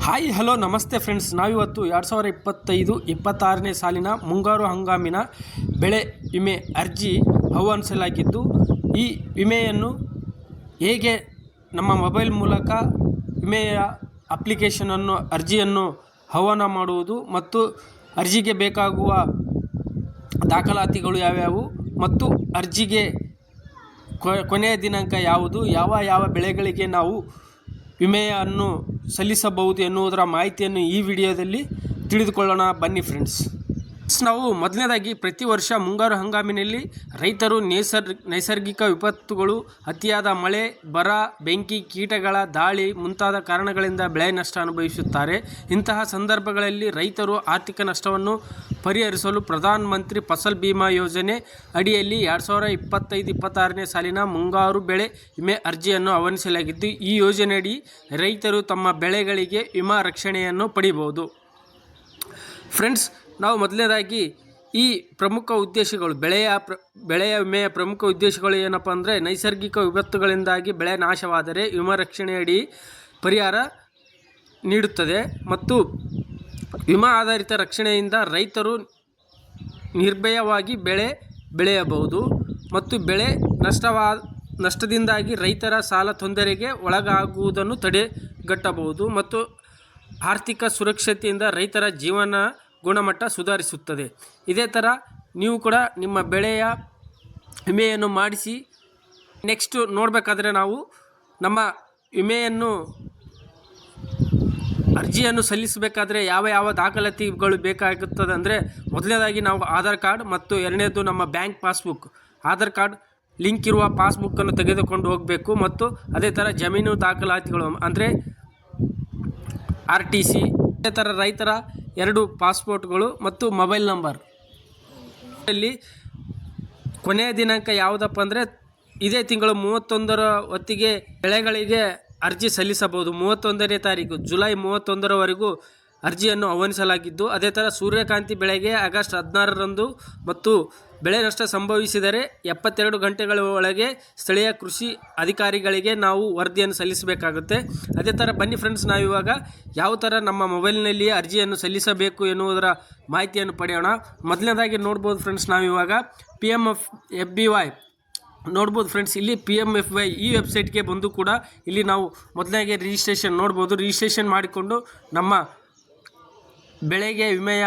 Hi hello ನಮಸ್ತೆ friends, ನಾವಿವತ್ತು 2025-26ನೇ ಸಾಲಿನ ಮುಂಗಾರು ಹಂಗಾಮಿನ ಬೆಳೆ ವಿಮೆ ಅರ್ಜಿ ಆಹ್ವಾನಿಸಲಾಗಿದ್ದು, ಈ ವಿಮೆಯನ್ನು ಹೇಗೆ ನಮ್ಮ ಮೊಬೈಲ್ ಮೂಲಕ ವಿಮೆಯ ಅಪ್ಲಿಕೇಶನನ್ನು ಅರ್ಜಿಯನ್ನು ಆಹ್ವಾನ ಮಾಡುವುದು ಮತ್ತು ಅರ್ಜಿಗೆ ಬೇಕಾಗುವ ದಾಖಲಾತಿಗಳು ಯಾವ್ಯಾವು ಮತ್ತು ಅರ್ಜಿಗೆ ಕೊನೆಯ ದಿನಾಂಕ ಯಾವುದು, ಯಾವ ಬೆಳೆಗಳಿಗೆ ನಾವು ವಿಮೆಯನ್ನು ಸಲ್ಲಿಸಬಹುದು ಎನ್ನುವುದರ ಮಾಹಿತಿಯನ್ನು ಈ ವಿಡಿಯೋದಲ್ಲಿ ತಿಳಿದುಕೊಳ್ಳೋಣ. ಬನ್ನಿ ಫ್ರೆಂಡ್ಸ್. ನಾವು ಮೊದಲನೇದಾಗಿ ಪ್ರತಿ ವರ್ಷ ಮುಂಗಾರು ಹಂಗಾಮಿನಲ್ಲಿ ರೈತರು ನೈಸರ್ಗಿಕ ವಿಪತ್ತುಗಳು, ಅತಿಯಾದ ಮಳೆ, ಬರ, ಬೆಂಕಿ, ಕೀಟಗಳ ದಾಳಿ ಮುಂತಾದ ಕಾರಣಗಳಿಂದ ಬೆಳೆ ನಷ್ಟ ಅನುಭವಿಸುತ್ತಾರೆ. ಇಂತಹ ಸಂದರ್ಭಗಳಲ್ಲಿ ರೈತರು ಆರ್ಥಿಕ ನಷ್ಟವನ್ನು ಪರಿಹರಿಸಲು ಪ್ರಧಾನ ಮಂತ್ರಿ ಫಸಲ್ ಬಿಮಾ ಯೋಜನೆ ಅಡಿಯಲ್ಲಿ 2025-26ನೇ ಸಾಲಿನ ಮುಂಗಾರು ಬೆಳೆ ವಿಮೆ ಅರ್ಜಿಯನ್ನು ಆಹ್ವಾನಿಸಲಾಗಿದ್ದು, ಈ ಯೋಜನೆಯಡಿ ರೈತರು ತಮ್ಮ ಬೆಳೆಗಳಿಗೆ ವಿಮಾ ರಕ್ಷಣೆಯನ್ನು ಪಡೆಯಬಹುದು. ಫ್ರೆಂಡ್ಸ್, ನಾವು ಮೊದಲನೇದಾಗಿ ಈ ಪ್ರಮುಖ ಉದ್ದೇಶಗಳು, ಬೆಳೆಯ ವಿಮೆಯ ಪ್ರಮುಖ ಉದ್ದೇಶಗಳು ಏನಪ್ಪ ಅಂದರೆ, ನೈಸರ್ಗಿಕ ವಿಪತ್ತುಗಳಿಂದಾಗಿ ಬೆಳೆ ನಾಶವಾದರೆ ವಿಮಾ ರಕ್ಷಣೆಯಡಿ ಪರಿಹಾರ ನೀಡುತ್ತದೆ ಮತ್ತು ವಿಮಾ ಆಧಾರಿತ ರಕ್ಷಣೆಯಿಂದ ರೈತರು ನಿರ್ಭಯವಾಗಿ ಬೆಳೆ ಬೆಳೆಯಬಹುದು ಮತ್ತು ಬೆಳೆ ನಷ್ಟದಿಂದಾಗಿ ರೈತರ ಸಾಲ ತೊಂದರೆಗೆ ಒಳಗಾಗುವುದನ್ನು ತಡೆಗಟ್ಟಬಹುದು ಮತ್ತು ಆರ್ಥಿಕ ಸುರಕ್ಷತೆಯಿಂದ ರೈತರ ಜೀವನ ಗುಣಮಟ್ಟ ಸುಧಾರಿಸುತ್ತದೆ. ಇದೇ ಥರ ನೀವು ಕೂಡ ನಿಮ್ಮ ಬೆಳೆಯ ವಿಮೆಯನ್ನು ಮಾಡಿಸಿ. ನೆಕ್ಸ್ಟ್ ನೋಡಬೇಕಾದ್ರೆ, ನಾವು ನಮ್ಮ ವಿಮೆಯನ್ನು ಅರ್ಜಿಯನ್ನು ಸಲ್ಲಿಸಬೇಕಾದ್ರೆ ಯಾವ ದಾಖಲಾತಿಗಳು ಬೇಕಾಗುತ್ತದೆ ಅಂದರೆ, ಮೊದಲನೇದಾಗಿ ನಾವು ಆಧಾರ್ ಕಾರ್ಡ್ ಮತ್ತು ಎರಡನೇದು ನಮ್ಮ bank passbook. Aadhaar card link ಇರುವ ಪಾಸ್ಬುಕ್ಕನ್ನು ತೆಗೆದುಕೊಂಡು ಹೋಗಬೇಕು ಮತ್ತು ಅದೇ ಥರ ಜಮೀನು ದಾಖಲಾತಿಗಳು ಅಂದರೆ RTC, ಅದೇ ಥರ ರೈತರ 2 ಪಾಸ್ಪೋರ್ಟ್ಗಳು ಮತ್ತು ಮೊಬೈಲ್ ನಂಬರ್. ಅಲ್ಲಿ ಕೊನೆಯ ದಿನಾಂಕ ಯಾವುದಪ್ಪ ಅಂದರೆ, ಇದೇ ತಿಂಗಳು 31ರ ಹೊತ್ತಿಗೆ ಬೆಳೆಗಳಿಗೆ ಅರ್ಜಿ ಸಲ್ಲಿಸಬಹುದು. 31ನೇ ತಾರೀಕು ಜುಲೈ 31ರವರೆಗೂ ಅರ್ಜಿಯನ್ನು ಆಹ್ವಾನಿಸಲಾಗಿದ್ದು, ಅದೇ ಥರ ಸೂರ್ಯಕಾಂತಿ ಬೆಳೆಗೆ ಆಗಸ್ಟ್ 16ರಂದು ಮತ್ತು ಬೆಳೆ ನಷ್ಟ ಸಂಭವಿಸಿದರೆ 72 ಗಂಟೆಗಳ ಒಳಗೆ ಸ್ಥಳೀಯ ಕೃಷಿ ಅಧಿಕಾರಿಗಳಿಗೆ ನಾವು ವರದಿಯನ್ನು ಸಲ್ಲಿಸಬೇಕಾಗುತ್ತೆ. ಅದೇ ಥರ ಬನ್ನಿ ಫ್ರೆಂಡ್ಸ್, ನಾವಿವಾಗ ಯಾವ ಥರ ನಮ್ಮ ಮೊಬೈಲ್ನಲ್ಲಿ ಅರ್ಜಿಯನ್ನು ಸಲ್ಲಿಸಬೇಕು ಎನ್ನುವುದರ ಮಾಹಿತಿಯನ್ನು ಪಡೆಯೋಣ. ಮೊದಲನೇದಾಗಿ ನೋಡ್ಬೋದು ಫ್ರೆಂಡ್ಸ್, ನಾವಿವಾಗ PMFBY ನೋಡ್ಬೋದು ಫ್ರೆಂಡ್ಸ್. ಇಲ್ಲಿ PMFBY ಈ ವೆಬ್ಸೈಟ್ಗೆ ಬಂದು ಕೂಡ ಇಲ್ಲಿ ನಾವು ಮೊದಲನೇಗೆ ರಿಜಿಸ್ಟ್ರೇಷನ್ ನೋಡ್ಬೋದು. ರಿಜಿಸ್ಟ್ರೇಷನ್ ಮಾಡಿಕೊಂಡು ನಮ್ಮ ಬೆಳೆಗೆ ವಿಮೆಯ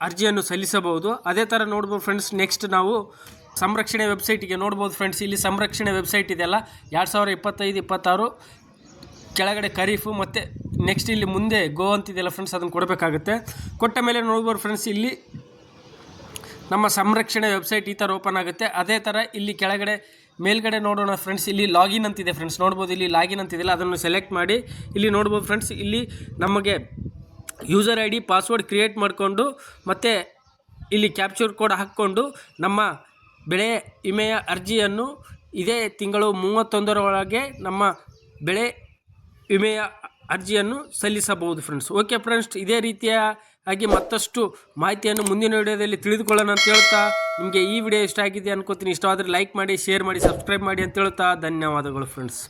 ಅರ್ಜಿಯನ್ನು ಸಲ್ಲಿಸಬಹುದು. ಅದೇ ಥರ ನೋಡ್ಬೋದು ಫ್ರೆಂಡ್ಸ್. ನೆಕ್ಸ್ಟ್ ನಾವು ಸಂರಕ್ಷಣೆ ವೆಬ್ಸೈಟಿಗೆ ನೋಡ್ಬೋದು ಫ್ರೆಂಡ್ಸ್. ಇಲ್ಲಿ ಸಂರಕ್ಷಣೆ ವೆಬ್ಸೈಟ್ ಇದೆಯಲ್ಲ, 2025-26 ಕೆಳಗಡೆ ಖರೀಫು ಮತ್ತು ನೆಕ್ಸ್ಟ್ ಇಲ್ಲಿ ಮುಂದೆ ಗೋ ಅಂತಿದೆಯಲ್ಲ ಫ್ರೆಂಡ್ಸ್, ಅದನ್ನು ಕೊಡಬೇಕಾಗುತ್ತೆ. ಕೊಟ್ಟ ಮೇಲೆ ನೋಡ್ಬೋದು ಫ್ರೆಂಡ್ಸ್, ಇಲ್ಲಿ ನಮ್ಮ ಸಂರಕ್ಷಣೆ ವೆಬ್ಸೈಟ್ ಈ ಥರ ಓಪನ್ ಆಗುತ್ತೆ. ಅದೇ ಥರ ಇಲ್ಲಿ ಕೆಳಗಡೆ ಮೇಲ್ಗಡೆ ನೋಡೋಣ ಫ್ರೆಂಡ್ಸ್, ಇಲ್ಲಿ ಲಾಗಿನ್ ಅಂತಿದೆ ಫ್ರೆಂಡ್ಸ್. ನೋಡ್ಬೋದು ಇಲ್ಲಿ ಲಾಗಿನ್ ಅಂತಿದೆಯಲ್ಲ, ಅದನ್ನು ಸೆಲೆಕ್ಟ್ ಮಾಡಿ ಇಲ್ಲಿ ನೋಡ್ಬೋದು ಫ್ರೆಂಡ್ಸ್. ಇಲ್ಲಿ ನಮಗೆ ಯೂಸರ್ ID ಪಾಸ್ವರ್ಡ್ ಕ್ರಿಯೇಟ್ ಮಾಡಿಕೊಂಡು ಮತ್ತು ಇಲ್ಲಿ ಕ್ಯಾಪ್ಚರ್ ಕೋಡ್ ಹಾಕ್ಕೊಂಡು ನಮ್ಮ ಬೆಳೆ ವಿಮೆಯ ಅರ್ಜಿಯನ್ನು ಇದೇ ತಿಂಗಳು 31ರ ಒಳಗೆ ನಮ್ಮ ಬೆಳೆ ವಿಮೆಯ ಅರ್ಜಿಯನ್ನು ಸಲ್ಲಿಸಬಹುದು ಫ್ರೆಂಡ್ಸ್. ಓಕೆ ಫ್ರೆಂಡ್ಸ್, ಇದೇ ರೀತಿಯಾಗಿ ಮತ್ತಷ್ಟು ಮಾಹಿತಿಯನ್ನು ಮುಂದಿನ ವಿಡಿಯೋದಲ್ಲಿ ತಿಳಿದುಕೊಳ್ಳೋಣ ಅಂತ ಹೇಳ್ತಾ, ನಿಮಗೆ ಈ ವಿಡಿಯೋ ಇಷ್ಟ ಆಗಿದೆ ಅನ್ಕೋತೀನಿ. ಇಷ್ಟವಾದರೆ ಲೈಕ್ ಮಾಡಿ, ಶೇರ್ ಮಾಡಿ, ಸಬ್ಸ್ಕ್ರೈಬ್ ಮಾಡಿ ಅಂತ ಹೇಳ್ತಾ ಧನ್ಯವಾದಗಳು ಫ್ರೆಂಡ್ಸ್.